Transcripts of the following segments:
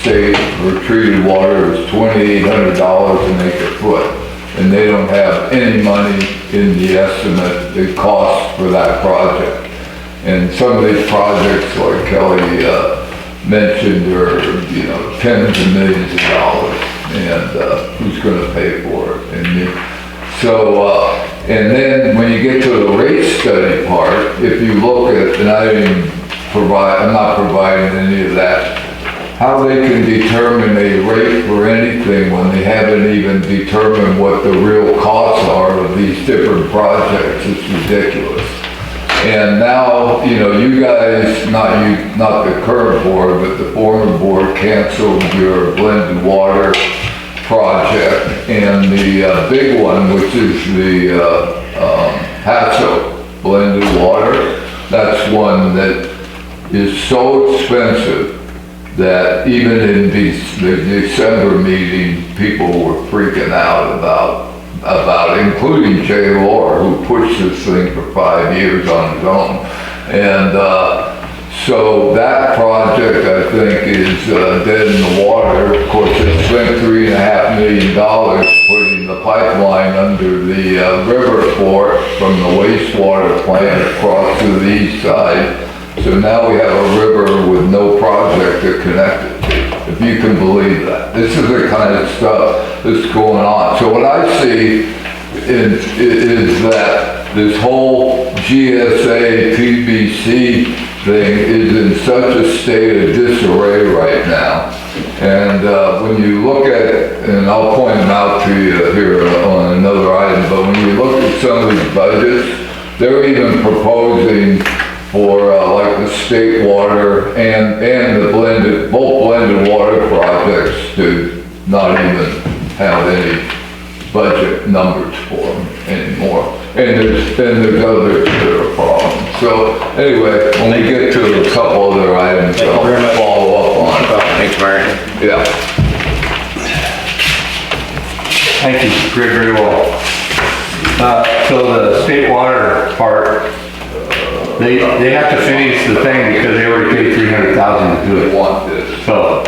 state for treated water is $2,800 an acre foot, and they don't have any money in the estimate, the cost for that project. And some of these projects, like Kelly mentioned, are, you know, tens of millions of dollars, and who's going to pay for it? And then when you get to the rate study part, if you look at, and I'm not providing any of that, how they can determine a rate for anything when they haven't even determined what the real costs are of these different projects is ridiculous. And now, you know, you guys, not the current board, but the former board canceled your blended water project, and the big one, which is the Paso blended water, that's one that is so expensive that even in the December meeting, people were freaking out about including Jay Lohr, who pushed this thing for 5 years on his own. And so that project, I think, is dead in the water. Of course, they spent $3.5 million putting the pipeline under the river port from the wastewater plant across to the east side. So now we have a river with no project to connect it to, if you can believe that. This is the kind of stuff that's going on. So what I see is that this whole GSA, PBC thing is in such a state of disarray right now. And when you look at, and I'll point them out to you here on another item, but when you look at some of these budgets, they're even proposing for like the state water and the both blended water projects to not even have any budget numbers for them anymore. And there's others that are problems. So anyway, when we get to a couple other items, I'll follow up on it. Thanks, Mark. Yeah. Thank you, very well. So the state water part, they have to finish the thing because they already paid $300,000 to do it. Want this. So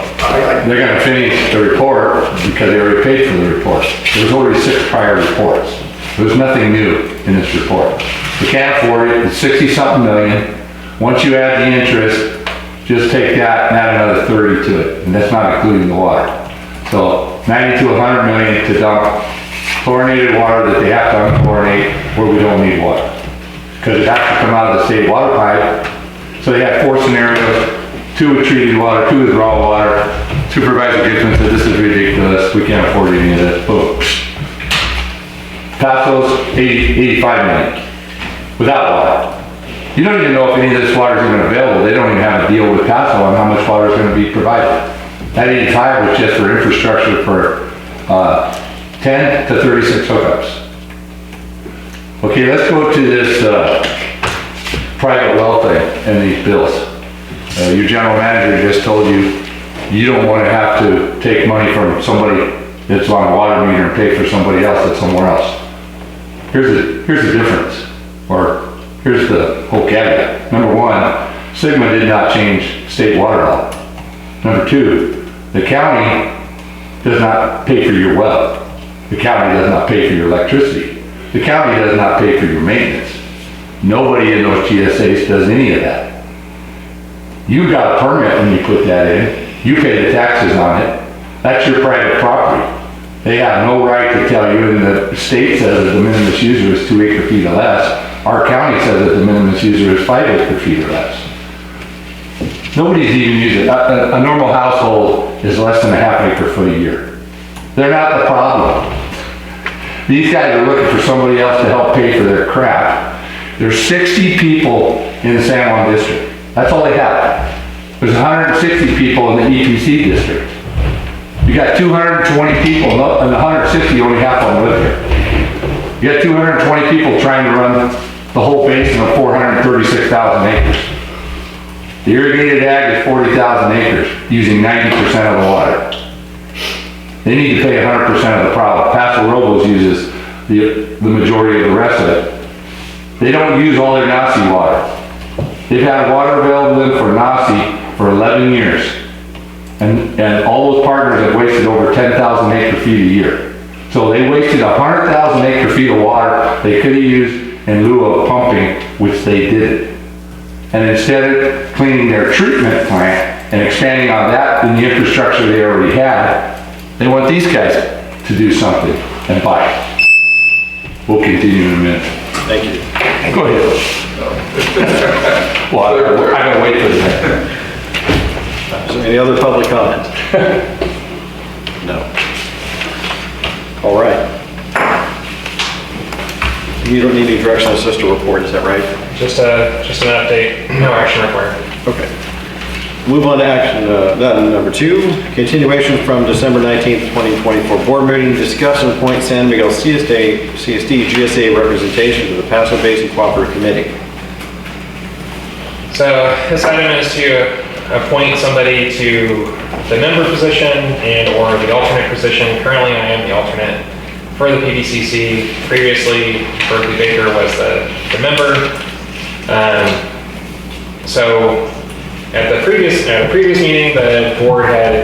they're going to finish the report because they already paid for the report. There's already 6 prior reports. There's nothing new in this report. We can't afford it. It's 60-something million. Once you add the interest, just take that and add another 30 to it, and that's not including the water. So 90 to 100 million to dump chlorinated water that they have to unchlorinate where we don't need water, because it has to come out of the state water pipe. So they had 4 scenarios: 2 with treated water, 2 with raw water. Supervisor Gibson said, this is ridiculous, we can't afford any of this. Boom. Paso's 85 million without water. You don't even know if any of this water is even available. They don't even have a deal with Paso on how much water is going to be provided. That 85 was just for infrastructure for 10 to 36 hookups. Okay, let's go to this private well thing and these bills. Your general manager just told you you don't want to have to take money from somebody that's on a water meter and pay for somebody else that's somewhere else. Here's the difference, or here's the whole caveat. Number 1, Sigma did not change state water law. Number 2, the county does not pay for your well. The county does not pay for your electricity. The county does not pay for your maintenance. Nobody in those GSAs does any of that. You got a permit when you put that in. You pay the taxes on it. That's your private property. They have no right to tell you, and the state says that the minimum user is 2 acre feet or less. Our county says that the minimum user is 5 acre feet or less. Nobody's even using it. A normal household is less than a half acre foot a year. They're not the problem. These guys are looking for somebody else to help pay for their crap. There's 60 people in the San Juan district. That's all they have. There's 160 people in the EPC district. You got 220 people, and the 160 only half of them live here. You got 220 people trying to run the whole basin of 436,000 acres. The irrigated ag is 40,000 acres, using 90% of the water. They need to pay 100% of the problem. Paso Robles uses the majority of the rest of it. They don't use all their Nasi water. They've had water available for Nasi for 11 years. And all those partners have wasted over 10,000 acre feet a year. So they wasted 100,000 acre feet of water they could have used in lieu of pumping, which they didn't. And instead of cleaning their treatment plant and expanding on that in the infrastructure they already had, they want these guys to do something and buy it. We'll continue in a minute. Thank you. Go ahead. Well, I'm gonna wait for that. Is there any other public comment? No. All right. You don't need any directional assist to report, is that right? Just an update, no action required. Okay. Move on to action, number 2, continuation from December 19th, 2024 board meeting, discuss and appoint San Miguel C.S.D. GSA representation to the Paso Basin Cooperative Committee. So this item is to appoint somebody to the member position and or the alternate position. Currently I am the alternate for the PDCC. Previously, Berkeley Baker was the member. So at the previous meeting, the board had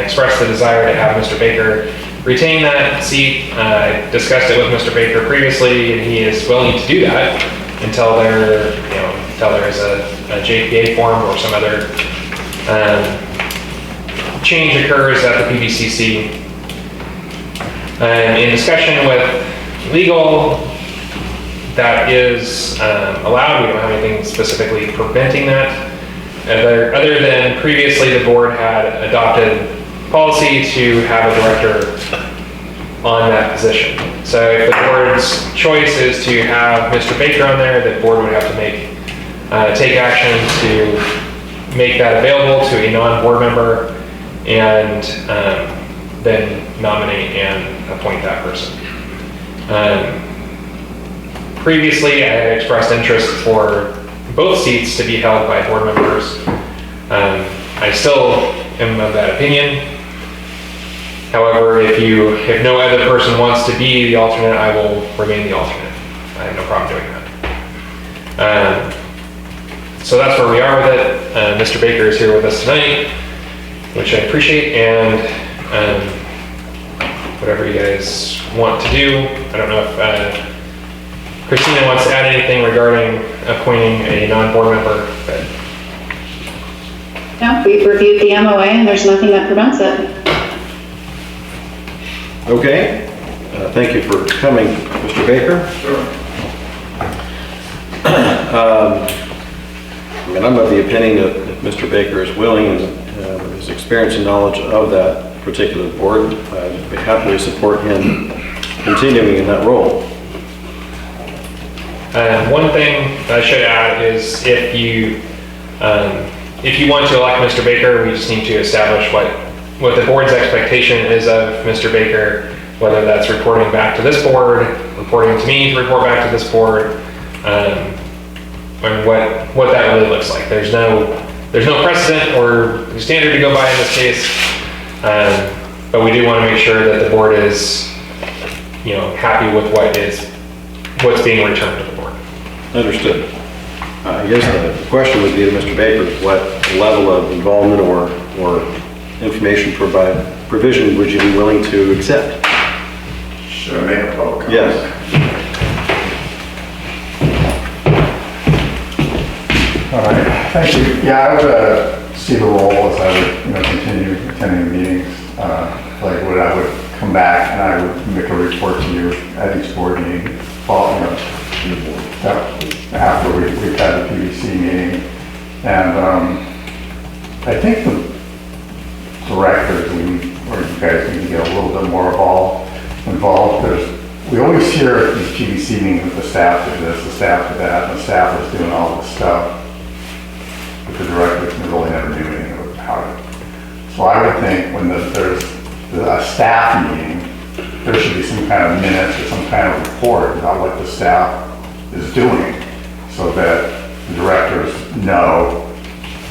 expressed the desire to have Mr. Baker retain that seat. I discussed it with Mr. Baker previously, and he is willing to do that until there is a JPA form or some other change occurs at the PDCC. In discussion with legal, that is allowed. We don't have anything specifically preventing that. Other than previously the board had adopted policy to have a director on that position. So if the board's choice is to have Mr. Baker on there, the board would have to take action to make that available to a non-board member and then nominate and appoint that person. Previously, I had expressed interest for both seats to be held by board members. I still am of that opinion. However, if no other person wants to be the alternate, I will remain the alternate. I have no problem doing that. So that's where we are with it. Mr. Baker is here with us tonight, which I appreciate, and whatever you guys want to do. I don't know if Christina wants to add anything regarding appointing a non-board member, but No, we've reviewed the MOA and there's nothing that prevents it. Okay. Thank you for coming, Mr. Baker. Sure. I'm of the opinion that if Mr. Baker is willing and his experience and knowledge of that particular board, I'd happily support him continuing in that role. one thing I should add is if you want to elect Mr. Baker, we just need to establish what the board's expectation is of Mr. Baker, whether that's reporting back to this board, reporting to me to report back to this board, and what that really looks like. There's no precedent or standard to go by in this case, but we do want to make sure that the board is, happy with what's being returned to the board. Understood. I guess the question would be to Mr. Baker, what level of involvement or information provision would you be willing to accept? Should I make a public comment? Yes. All right, thank you. Yeah, I would see the role as I would, continue attending the meetings. Like what I would come back and I would make a report to you at each board meeting, following up after we've had the PBC meeting. And I think the directors, or you guys need to get a little bit more involved, because we always hear at these PBC meetings that the staff did this, the staff did that, and the staff is doing all this stuff. But the directors really never do anything about it. So I would think when there's a staff meeting, there should be some kind of minutes or some kind of report about what the staff is doing, so that the directors know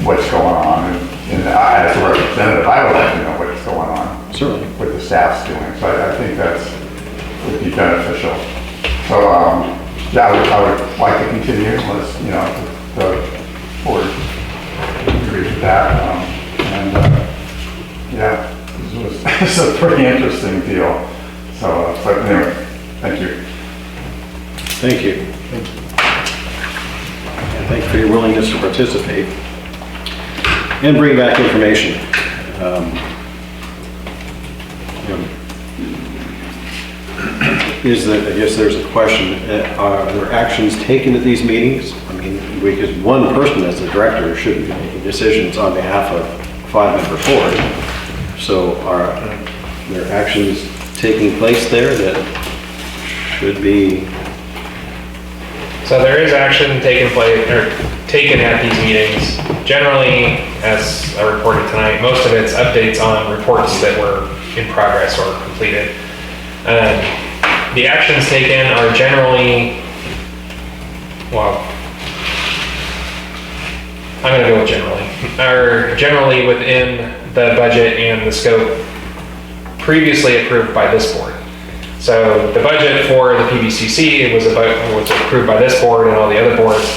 what's going on. And as a representative, I would like to know what's going on. Certainly. What the staff's doing. So I think would be beneficial. So yeah, I would like to continue unless the board agrees with that. it's a pretty interesting deal. So, but anyway, thank you. Thank you. And thank you for your willingness to participate and bring back information. I guess there's a question, are there actions taken at these meetings? I mean, because one person as the director shouldn't be making decisions on behalf of a 5-member board. So are there actions taking place there that should be? So there is action taken at these meetings. Generally, as I reported tonight, most of it's updates on reports that were in progress or completed. The actions taken are generally, well, I'm going to go with are generally within the budget and the scope previously approved by this board. So the budget for the PBCC was approved by this board and all the other boards.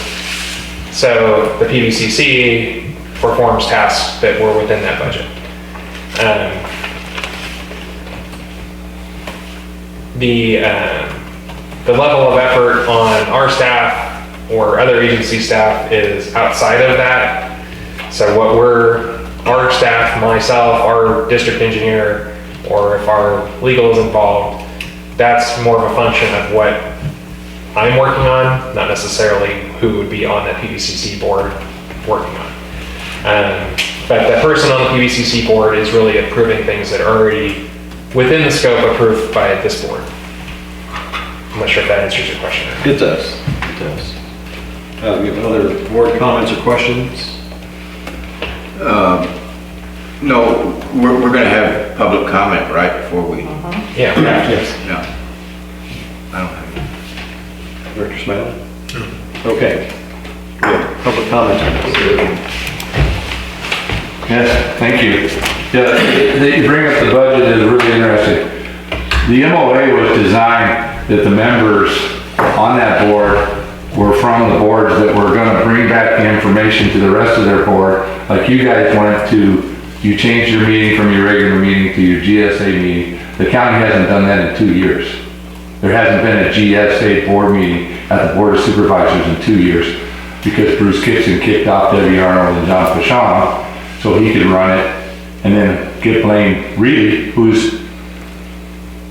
So the PBCC performs tasks that were within that budget. The level of effort on our staff or other agency staff is outside of that. So what our staff, myself, our district engineer, or if our legal is involved, that's more of a function of what I'm working on, not necessarily who would be on the PBCC board working on. But the person on the PBCC board is really approving things that are already within the scope approved by this board. I'm not sure if that answers your question. It does, it does. We have other board comments or questions? No, we're going to have public comment, right, before we... Yeah. Yes. No. I don't have any. Director Smiley? Okay. We have public comment. Yes, thank you. Yeah, that you bring up the budget is really interesting. The MOA was designed that the members on that board were from the boards that were going to bring back the information to the rest of their board. Like you guys you changed your meeting from your regular meeting to your GSA meeting. The county hasn't done that in 2 years. There hasn't been a GSA board meeting at the Board of Supervisors in 2 years because Bruce Kitson kicked off Debbie Arnold and John Pashon so he could run it and then get blamed Reedy, who's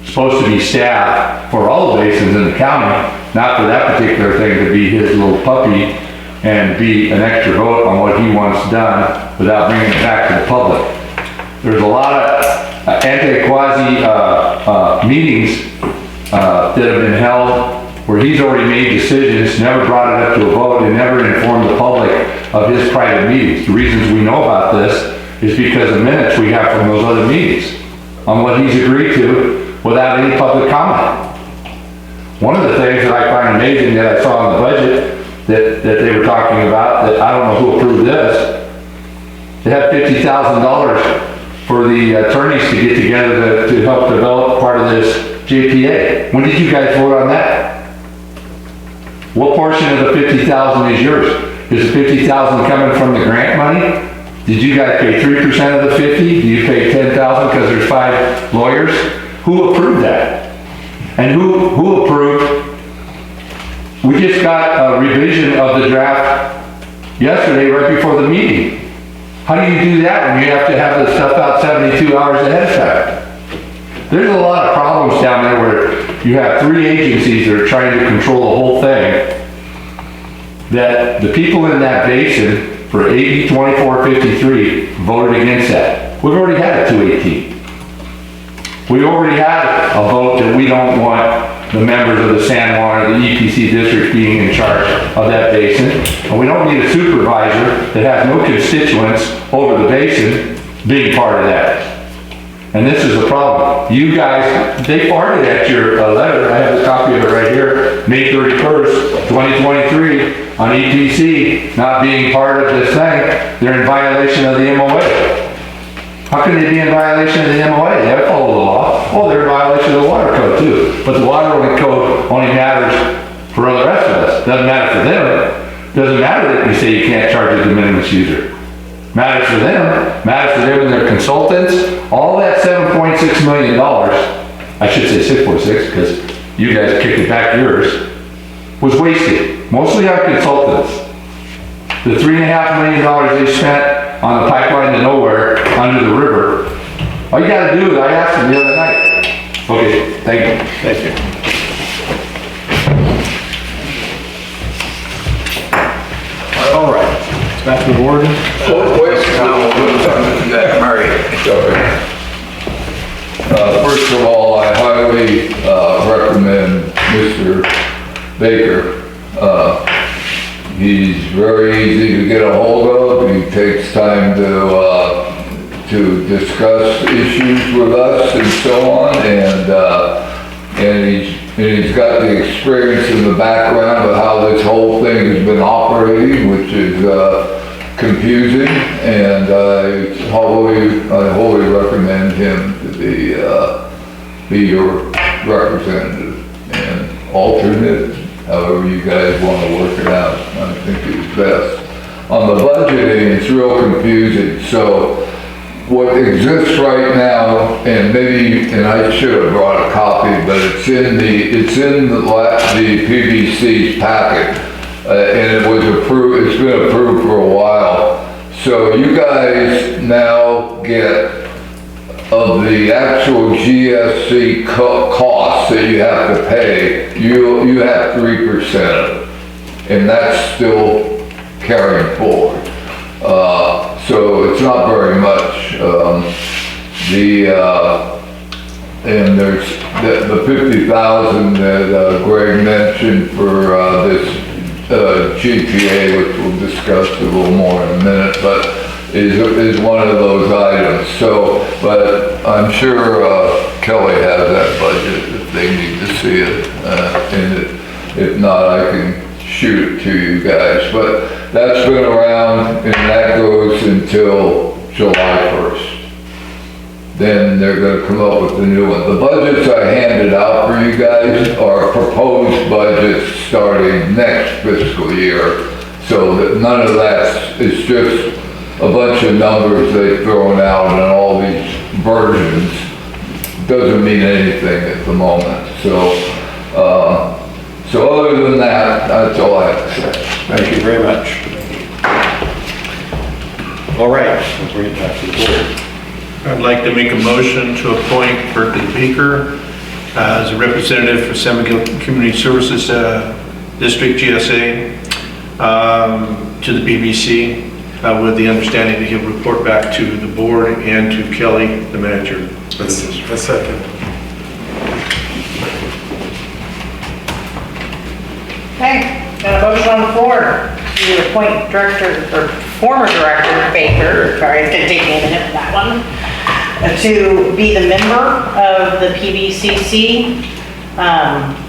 supposed to be staff for all the basins in the county, not for that particular thing to be his little puppy and be an extra vote on what he wants done without bringing it back to the public. There's a lot of anti-quasi meetings that have been held where he's already made decisions, never brought it up to a vote, and never informed the public of his private meetings. The reasons we know about this is because of minutes we have from those other meetings on what he's agreed to without any public comment. One of the things that I find amazing that I saw in the budget that they were talking about, that I don't know who approved this, they had $50,000 for the attorneys to get together to help develop part of this JPA. When did you guys vote on that? What portion of the $50,000 is yours? Is the $50,000 coming from the grant money? Did you guys pay 3% of the 50? Do you pay 10,000 because there's 5 lawyers? Who approved that? And who approved? We just got a revision of the draft yesterday right before the meeting. How do you do that when you have to have the stuff out 72 hours ahead of time? There's a lot of problems down there where you have 3 agencies that are trying to control the whole thing, that the people in that basin for AB 2453 voted against that. We've already had a 218. We already had a vote that we don't want the members of the San Juan or the EPC district being in charge of that basin. And we don't need a supervisor that has no constituents over the basin being part of that. And this is the problem. You guys, they farted at your letter. I have a copy of it right here, May 31st, 2023, on EPC not being part of this thing. They're in violation of the MOA. How can they be in violation of the MOA? They have to follow the law. Oh, they're in violation of the water code too. But the water code only matters for all the rest of us. Doesn't matter for them. Doesn't matter that you say you can't charge a de minimis user. Matters for them, and their consultants, all that $7.6 million, I should say 6.6, because you guys kicked it back yours, was wasted, mostly on consultants. The $3.5 million they spent on the pipeline to nowhere under the river, all you gotta do is, I asked them the other night. Okay, thank you. Thank you. All right, back to the board. First of all, I highly recommend Mr. Baker. He's very easy to get a hold of. He takes time to discuss issues with us and so on, and he's got the experience in the background of how this whole thing has been operating, which is confusing, and I wholly recommend him to be your representative and alternate, however you guys want to work it out. I think it's best. On the budgeting, it's real confusing. So what exists right now, and I should have brought a copy, but it's in the PBC's packet, and it was approved. It's been approved for a while. So you guys now get of the actual GSC costs that you have to pay. You have 3% of it, and that's still carrying forward. So it's not very much. And there's the 50,000 that Greg mentioned for this GPA, which we'll discuss a little more in a minute, but is one of those items. So, but I'm sure Kelly has that budget if they need to see it. And if not, I can shoot it to you guys. But that's been around, and that goes until July 1st. Then they're going to come up with the new one. The budgets I handed out for you guys are proposed budgets starting next fiscal year. So that none of that is just a bunch of numbers they've thrown out and all these versions. Doesn't mean anything at the moment. So other than that, that's all I have to say. Thank you very much. All right, let's bring it back to the board. I'd like to make a motion to appoint Berkeley Baker as a representative for San Miguel Community Services District GSA to the BBC with the understanding that he'll report back to the board and to Kelly, the manager. A second. Okay, got a motion on the floor to appoint director, or former director Baker, sorry, it's gonna take me a minute for that one, to be the member of the PBCC,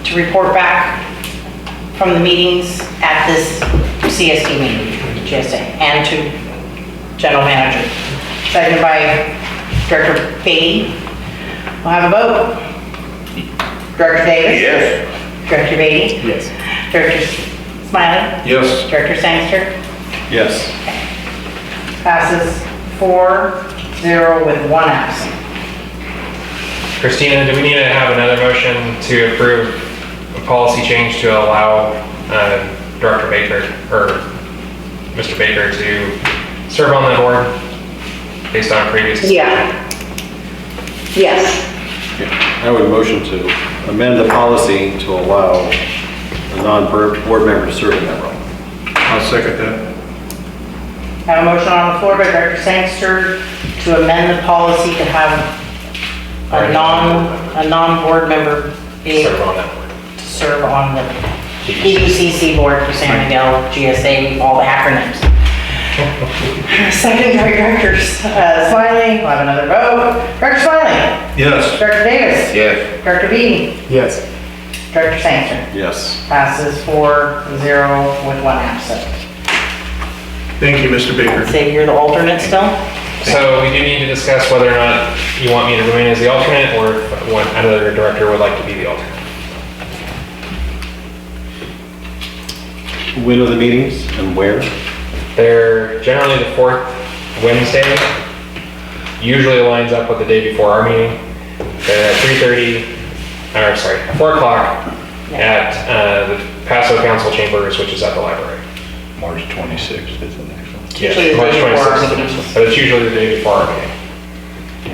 to report back from the meetings at this CSD meeting, GSA, and to general manager. Seconded by Director Beatty. We'll have a vote. Director Davis? Yes. Director Beatty? Yes. Director Smiley? Yes. Director Sangster? Yes. Passes 4-0 with one absent. Christina, do we need to have another motion to approve a policy change to allow Director Baker, or Mr. Baker, to serve on the board based on previous? Yeah. Yes. I would motion to amend the policy to allow a non-board member to serve in that role. I'll second that. Have a motion on the floor by Director Sangster to amend the policy to have a non-board member be Serve able on that board. to serve on the PBCC board for San Miguel, GSA, all the acronyms. Second by Director Smiley, we'll have another vote. Director Smiley? Yes. Director Davis? Yes. Director Beatty? Yes. Director Sangster? Yes. Passes 4-0 with one absent. Thank you, Mr. Baker. Say you're the alternate still? So we do need to discuss whether or not you want me to remain as the alternate, or if one another director would like to be the alternate. When are the meetings and where? They're generally the fourth Wednesday. Usually lines up with the day before our meeting. At 3:30, or sorry, 4 o'clock at the Paso Council Chambers, which is at the library. March 26th is the next one. Usually the March day before our 26th. meeting. But it's usually the day before our meeting.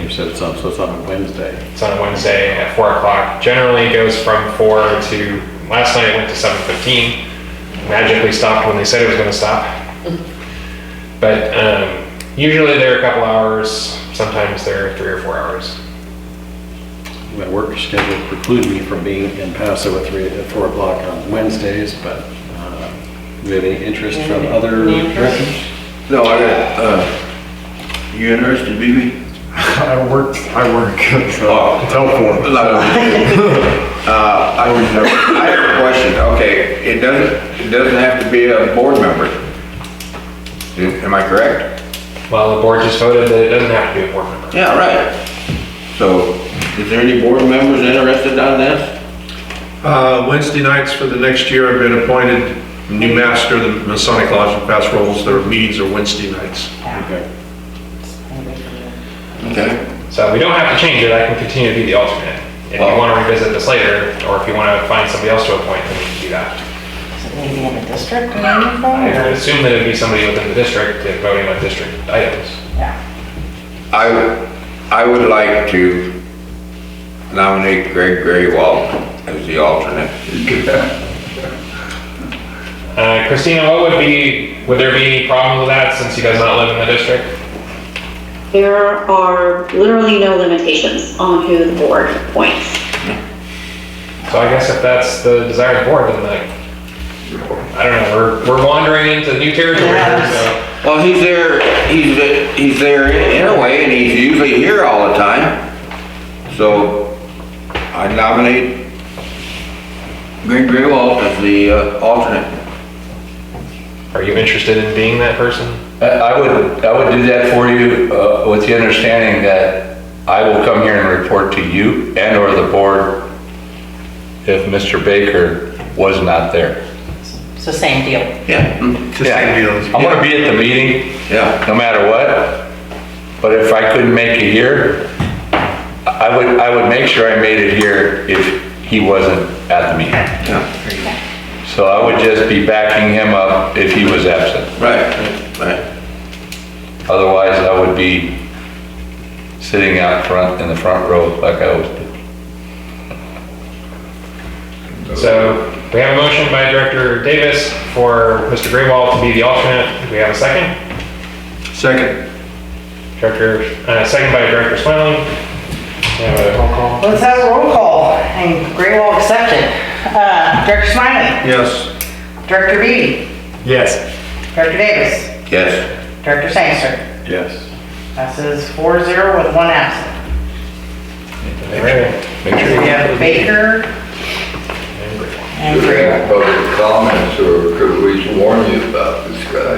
You said it's on, so it's on a Wednesday. It's on a Wednesday at 4 o'clock. Generally it goes from 4 to, last night it went to 7:15. Magically stopped when they said it was gonna stop. But usually they're a couple hours, sometimes they're 3 or 4 hours. My work schedule precludes me from being in Paso at 4 o'clock on Wednesdays, but do we have any interest from other directors? No, I got, you interested, BB? I work, so Oh. it's helpful. I have a question. Okay, it doesn't have to be a board member. Am I correct? Well, the board just voted that it doesn't have to be a board member. Yeah, right. So, is there any board members interested on this? Wednesday nights for the next year, I've been appointed new master of the Masonic Lodge in Paso Robles. Their meetings are Wednesday nights. Okay. Okay. So we don't have to change it, I can continue to be the alternate. If you Oh. want to revisit this later, or if you want to find somebody else to appoint, then you can do that. Is it maybe in the district or anything? I would assume that it'd be somebody within the district if voting on district items. Yeah. I would like to nominate Greg Graywald as the alternate. Christina, would there be any problem with that since he does not live in the district? There are literally no limitations on who the board appoints. So I guess if that's the desire of the board, then I don't know, we're wandering into new territory here, so. Well, he's there in a way, and he's usually here all the time. So I nominate Greg Graywald as the alternate. Are you interested in being that person? I would do that for you with the understanding that I will come here and report to you and or the board if Mr. Baker was not there. It's the same deal. Yeah. It's the same deal. I'm gonna be at the meeting, Yeah. no matter what, but if I couldn't make it here, I would make sure I made it here if he wasn't at the meeting. Yeah. So I would just be backing him up if he was absent. Right. Otherwise, I would be sitting out front in the front row like I always do. So we have a motion by Director Davis for Mr. Graywald to be the alternate. Do we have a second? Second. Second by Director Smiling. We have a roll call. Let's have a roll call, and Graywald accepted. Director Smiley, Yes. Director Beatty, Yes. Director Davis, Yes. Director Sangster. Yes. Passes 4-0 with one absent. All right. Make sure We have Baker and Graywald. Public comments, or could we warn you about this guy?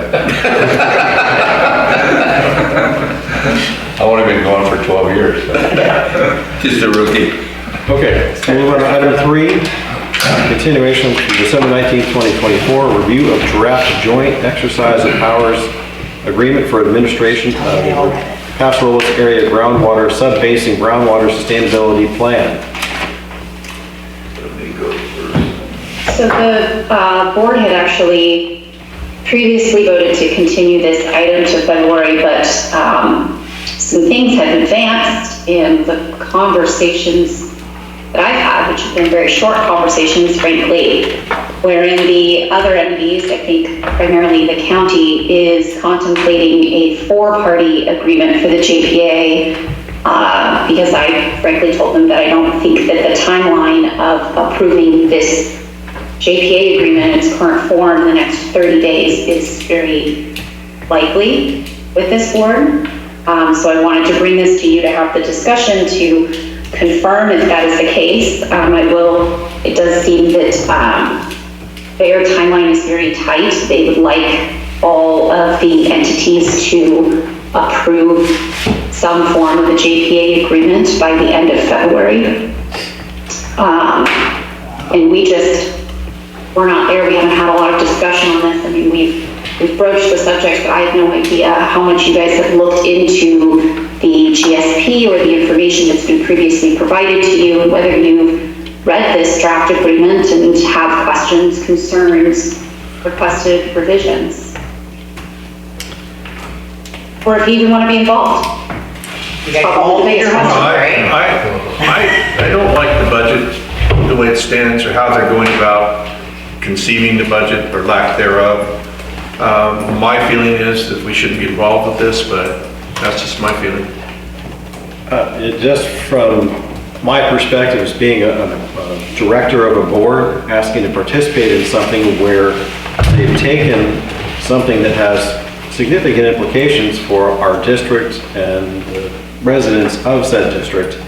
I've only been going for 12 years. So. Just a rookie. Okay, so move on to item 3, continuation from December 19th, 2024, review of draft joint exercise of powers agreement for administration of the Paso Robles area groundwater sub-basin groundwater sustainability plan. Let me go first. So the board had actually previously voted to continue this item to February, but some things have advanced in the conversations that I've had, which have been very short conversations, frankly, wherein the other entities, I think primarily the county, is contemplating a 4-party agreement for the JPA, because I frankly told them that I don't think that the timeline of approving this JPA agreement in its current form in the next 30 days is very likely with this board. So I wanted to bring this to you to have the discussion to confirm if that is the case. It does seem that their timeline is very tight. They would like all of the entities to approve some form of the JPA agreement by the end of February. And we're not there. We haven't had a lot of discussion on this. I mean, we've we've broached the subject, but I have no idea how much you guys have looked into the GSP or the information that's been previously provided to you, and whether you read this draft agreement and have questions, concerns, requested revisions. Or if you even want to be involved. You guys all take your questions, right? I don't like the budget, the way it stands, or how they're going about conceiving the budget or lack thereof. My feeling is that we shouldn't be involved with this, but that's just my feeling. Just from my perspective as being a director of a board, asking to participate in something where they've taken something that has significant implications for our district and the residents of said district,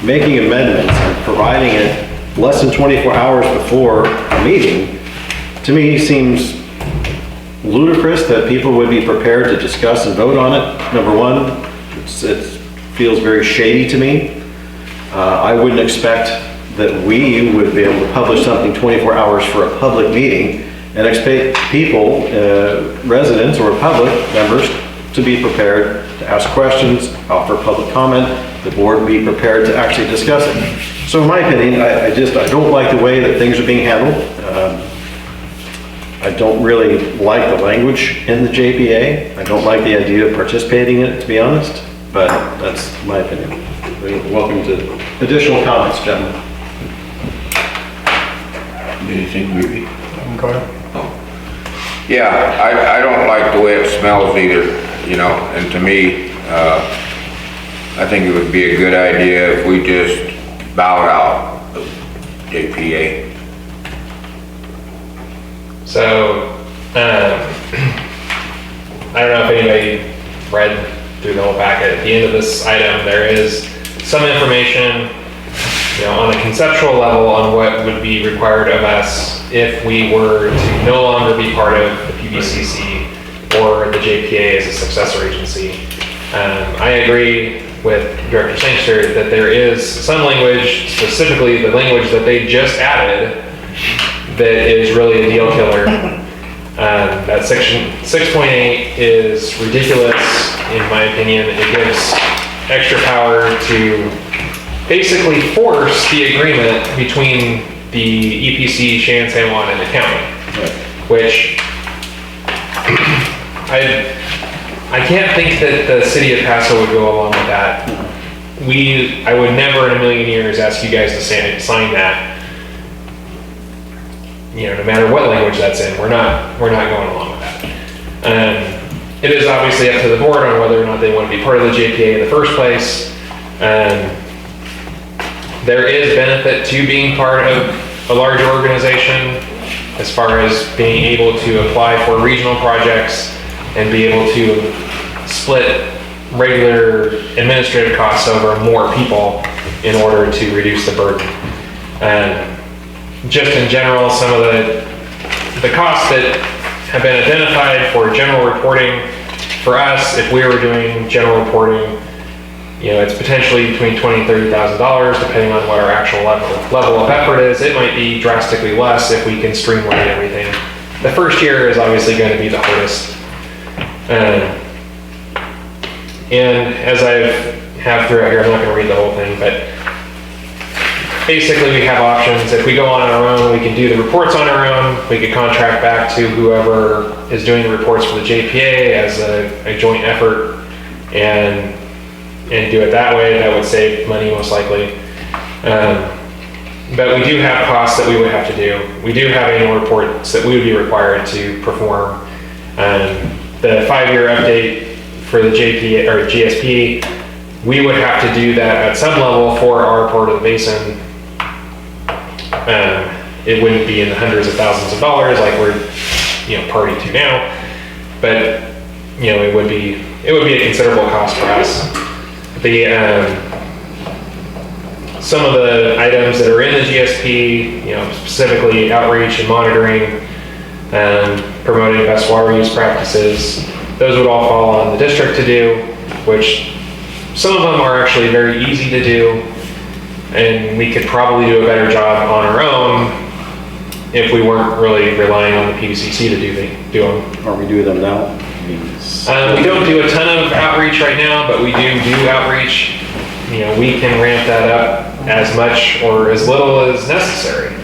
making amendments and providing it less than 24 hours before a meeting, to me seems ludicrous that people would be prepared to discuss and vote on it. Number one, it feels very shady to me. I wouldn't expect that we would be able to publish something 24 hours for a public meeting and expect people, residents or public members, to be prepared to ask questions, offer public comment, the board be prepared to actually discuss it. So in my opinion, I don't like the way that things are being handled. I don't really like the language in the JPA. I don't like the idea of participating in it, to be honest, but that's my opinion. Welcome to additional comments, gentlemen. Anything, Ruby? Yeah, I don't like the way it smells either, you know, and to me, I think it would be a good idea if we just bowed out of JPA. So, I don't know if anybody read through the whole packet. At the end of this item, there is some information, you know, on a conceptual level on what would be required of us if we were to no longer be part of the PBCC or the JPA as a successor agency. I agree with Director Sangster that there is some language, specifically the language that they just added, that is really a deal killer. That section 6.8 is ridiculous, in my opinion. It gives extra power to basically force the agreement between the EPC, Shan, San Juan, and the county, which I can't think that the city of Paso would go along with that. I would never in a million years ask you guys to sign that. You know, no matter what language that's in, we're not going along with that. It is obviously up to the board on whether or not they want to be part of the JPA in the first place. There is benefit to being part of a larger organization as far as being able to apply for regional projects and be able to split regular administrative costs over more people in order to reduce the burden. Just in general, some of the costs that have been identified for general reporting for us, if we were doing general reporting, you know, it's potentially between $20,000 and $30,000 depending on what our actual level of effort is. It might be drastically less if we can streamline everything. The first year is obviously going to be the hardest. And as I have throughout here, I'm not going to read the whole thing, but basically we have options. If we go on our own, we can do the reports on our own. We could contract back to whoever is doing the reports for the JPA as a joint effort and do it that way. That would save money most likely. But we do have costs that we would have to do. We do have annual reports that we would be required to perform. The 5-year update for the JPA or GSP, we would have to do that at some level for our part of the basin. It wouldn't be in the hundreds of thousands of dollars like we're, you know, party to now, but you know, it would be a considerable cost for us. Some of the items that are in the GSP, you know, specifically outreach and monitoring, promoting best water use practices, those would all fall on the district to do, which some of them are actually very easy to do, and we could probably do a better job on our own if we weren't really relying on the PVCC to do them. Are we doing them now? We don't do a ton of outreach right now, but we do outreach. You know, we can ramp that up as much or as little as necessary.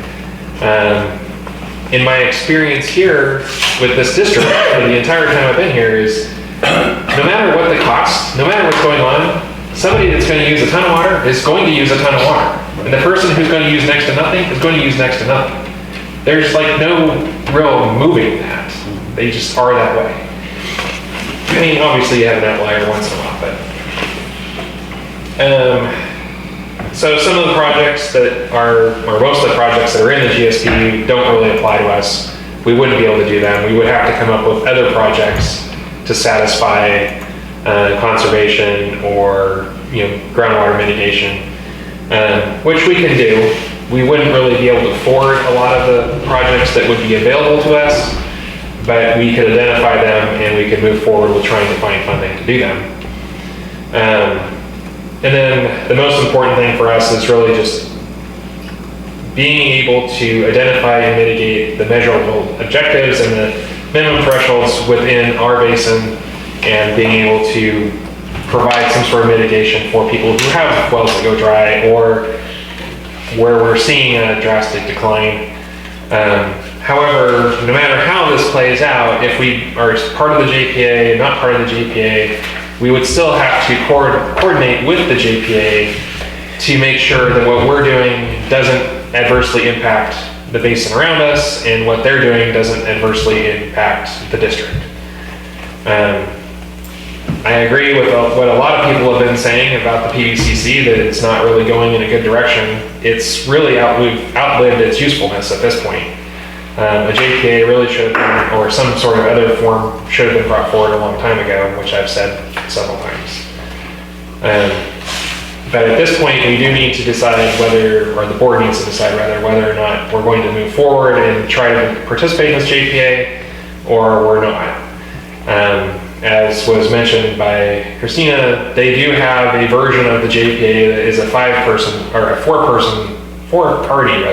In my experience here with this district, for the entire time I've been here, is no matter what the cost, no matter what's going on, somebody that's going to use a ton of water is going to use a ton of water. And the person who's going to use next to nothing is going to use next to nothing. There's like no real moving that. They just are that way. I mean, obviously you have an outlier once in a while, but so some of the projects that are, or most of the projects that are in the GSD don't really apply to us. We wouldn't be able to do them. We would have to come up with other projects to satisfy conservation or, you know, groundwater mitigation, which we can do. We wouldn't really be able to afford a lot of the projects that would be available to us, but we could identify them and we could move forward with trying to find funding to do them. And then the most important thing for us is really just being able to identify and mitigate the measurable objectives and the minimum thresholds within our basin, and being able to provide some sort of mitigation for people who have wells that go dry or where we're seeing a drastic decline. However, no matter how this plays out, if we are part of the JPA, not part of the JPA, we would still have to coordinate with the JPA to make sure that what we're doing doesn't adversely impact the basin around us, and what they're doing doesn't adversely impact the district. I agree with what a lot of people have been saying about the PVCC, that it's not really going in a good direction. It's really outlived its usefulness at this point. A JPA really should have been, or some sort of other form should have been brought forward a long time ago, which I've said several times. But at this point, we do need to decide whether, or the board needs to decide rather, whether or not we're going to move forward and try to participate in this JPA, or we're not. As was mentioned by Christina, they do have a version of the JPA that is a four-party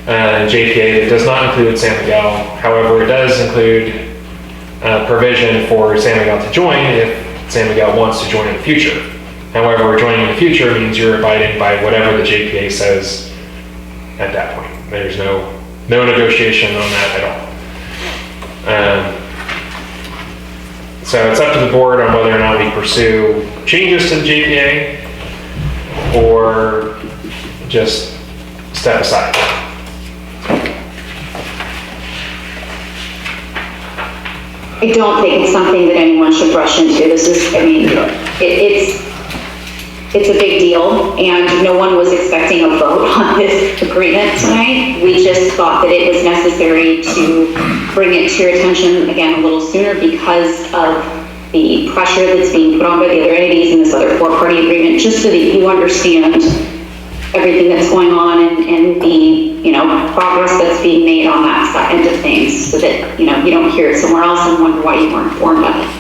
JPA that does not include San Miguel. However, it does include provision for San Miguel to join if San Miguel wants to join in the future. However, joining in the future means you're abiding by whatever the JPA says at that point. There's no negotiation on that at all. So it's up to the board on whether or not we pursue changes to the JPA or just step aside. I don't think it's something that anyone should rush into. This is, I mean, it's a big deal, and no one was expecting a vote on this agreement tonight. We just thought that it was necessary to bring it to your attention again a little sooner because of the pressure that's being put on by the other entities in this other four-party agreement, just so that you understand everything that's going on and the, you know, progress that's being made on that end of things, so that, you know, you don't hear it somewhere else and wonder why you weren't informed of it.